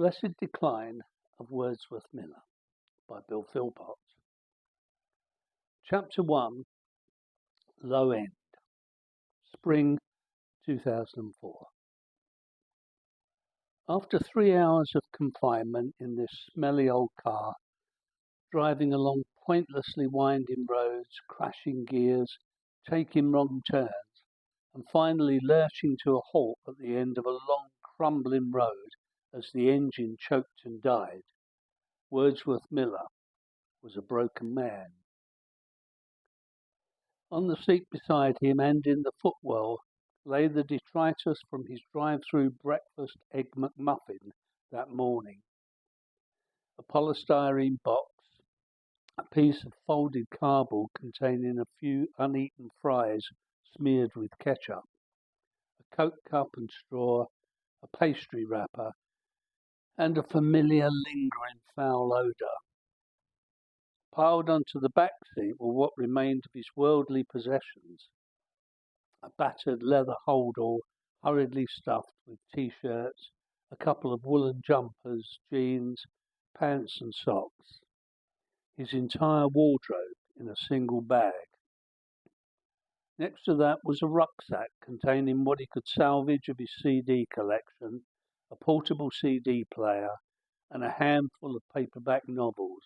Blessed Decline of Wordsworth Miller by Bill Philpott. Chapter 1, Low End, Spring 2004. After 3 hours of confinement in this smelly old car, driving along pointlessly winding roads, crashing gears, taking wrong turns, and finally lurching to a halt at the end of a long crumbling road as the engine choked and died, Wordsworth Miller was a broken man. On the seat beside him and in the footwell lay the detritus from his drive-through breakfast egg McMuffin that morning. A polystyrene box, a piece of folded cardboard containing a few uneaten fries smeared with ketchup, a Coke cup and straw, a pastry wrapper, and a familiar lingering foul odour. Piled onto the back seat were what remained of his worldly possessions. A battered leather holdall hurriedly stuffed with t-shirts, a couple of woolen jumpers, jeans, pants and socks. His entire wardrobe in a single bag. Next to that was a rucksack containing what he could salvage of his CD collection, a portable CD player, and a handful of paperback novels.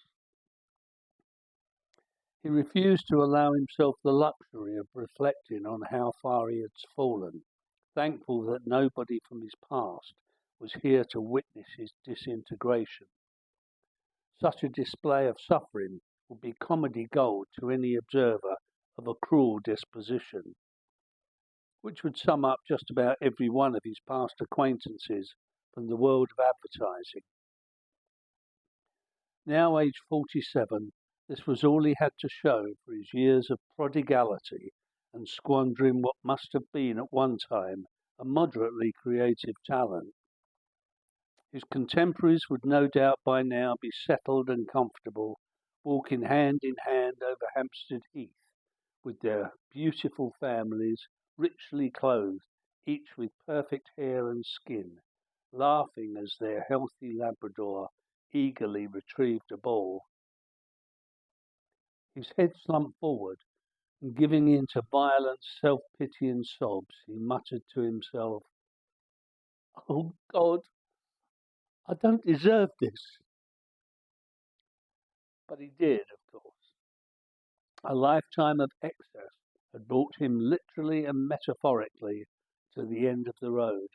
He refused to allow himself the luxury of reflecting on how far he had fallen, thankful that nobody from his past was here to witness his disintegration. Such a display of suffering would be comedy gold to any observer of a cruel disposition, which would sum up just about every one of his past acquaintances from the world of advertising. Now aged 47, this was all he had to show for his years of prodigality and squandering what must have been at one time a moderately creative talent. His contemporaries would no doubt by now be settled and comfortable, walking hand in hand over Hampstead Heath with their beautiful families, richly clothed, each with perfect hair and skin, laughing as their healthy Labrador eagerly retrieved a ball. His head slumped forward, and giving in to violent self-pitying sobs, he muttered to himself, "Oh God, I don't deserve this." But he did, of course. A lifetime of excess had brought him literally and metaphorically to the end of the road.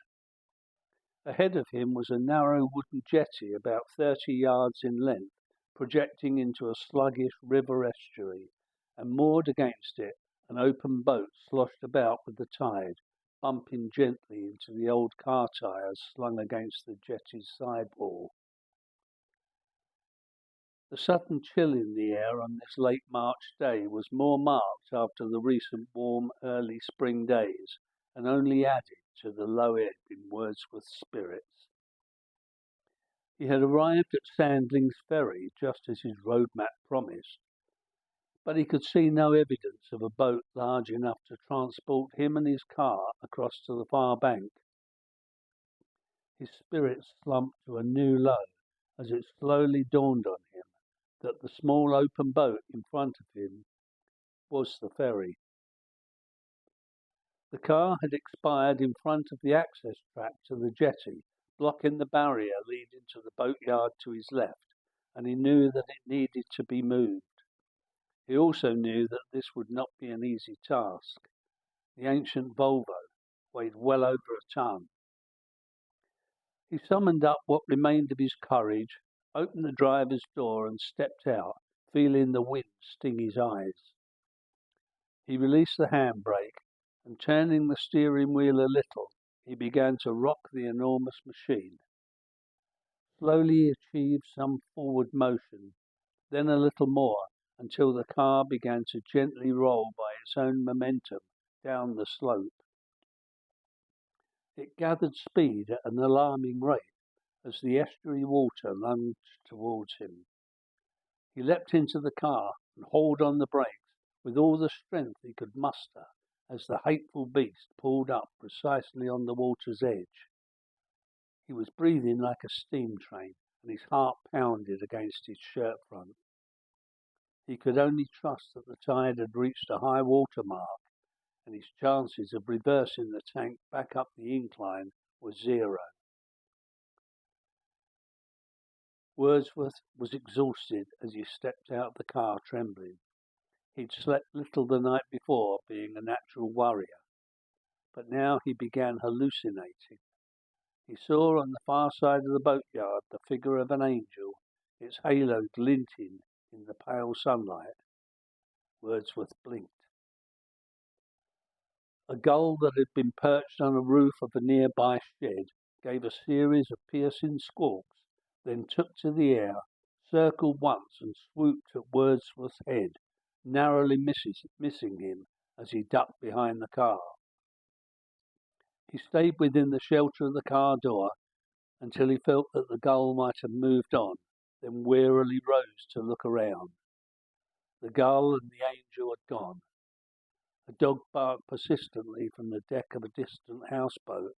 Ahead of him was a narrow wooden jetty about 30 yards in length, projecting into a sluggish river estuary, and moored against it an open boat sloshed about with the tide, bumping gently into the old car tyres slung against the jetty's sidewall. The sudden chill in the air on this late March day was more marked after the recent warm early spring days, and only added to the low ebb in Wordsworth's spirits. He had arrived at Sandling's Ferry just as his road map promised, but he could see no evidence of a boat large enough to transport him and his car across to the far bank. His spirits slumped to a new low as it slowly dawned on him that the small open boat in front of him was the ferry. The car had expired in front of the access track to the jetty, blocking the barrier leading to the boatyard to his left, and he knew that it needed to be moved. He also knew that this would not be an easy task. The ancient Volvo weighed well over a ton. He summoned up what remained of his courage, opened the driver's door and stepped out, feeling the wind sting his eyes. He released the handbrake, and turning the steering wheel a little, he began to rock the enormous machine. Slowly he achieved some forward motion, then a little more, until the car began to gently roll by its own momentum down the slope. It gathered speed at an alarming rate as the estuary water lunged towards him. He leapt into the car and hauled on the brakes with all the strength he could muster as the hateful beast pulled up precisely on the water's edge. He was breathing like a steam train, and his heart pounded against his shirt front. He could only trust that the tide had reached a high water mark, and his chances of reversing the tank back up the incline were zero. Wordsworth was exhausted as he stepped out of the car, trembling. He'd slept little the night before, being a natural worrier, but now he began hallucinating. He saw on the far side of the boatyard the figure of an angel, its halo glinting in the pale sunlight. Wordsworth blinked. A gull that had been perched on a roof of a nearby shed gave a series of piercing squawks, then took to the air, circled once and swooped at Wordsworth's head, narrowly missing him as he ducked behind the car. He stayed within the shelter of the car door until he felt that the gull might have moved on, then wearily rose to look around. The gull and the angel had gone. A dog barked persistently from the deck of a distant houseboat.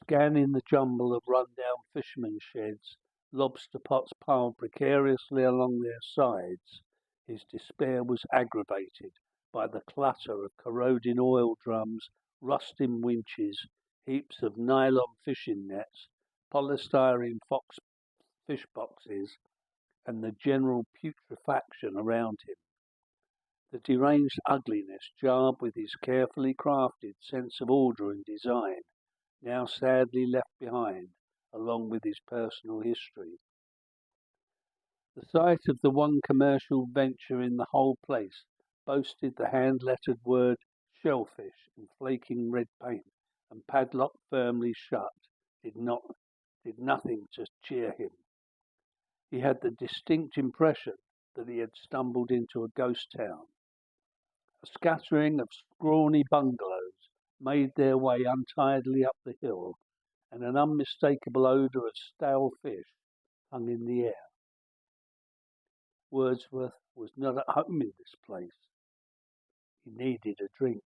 Scanning the jumble of run-down fishermen's sheds, lobster pots piled precariously along their sides, his despair was aggravated by the clatter of corroding oil drums, rusting winches, heaps of nylon fishing nets, polystyrene fox fish boxes, and the general putrefaction around him. The deranged ugliness jarred with his carefully crafted sense of order and design, now sadly left behind, along with his personal history. The sight of the one commercial venture in the whole place boasted the hand-lettered word shellfish in flaking red paint, and padlocked firmly shut, did nothing to cheer him. He had the distinct impression that he had stumbled into a ghost town. A scattering of scrawny bungalows made their way untidily up the hill, and an unmistakable odour of stale fish hung in the air. Wordsworth was not at home in this place. He needed a drink.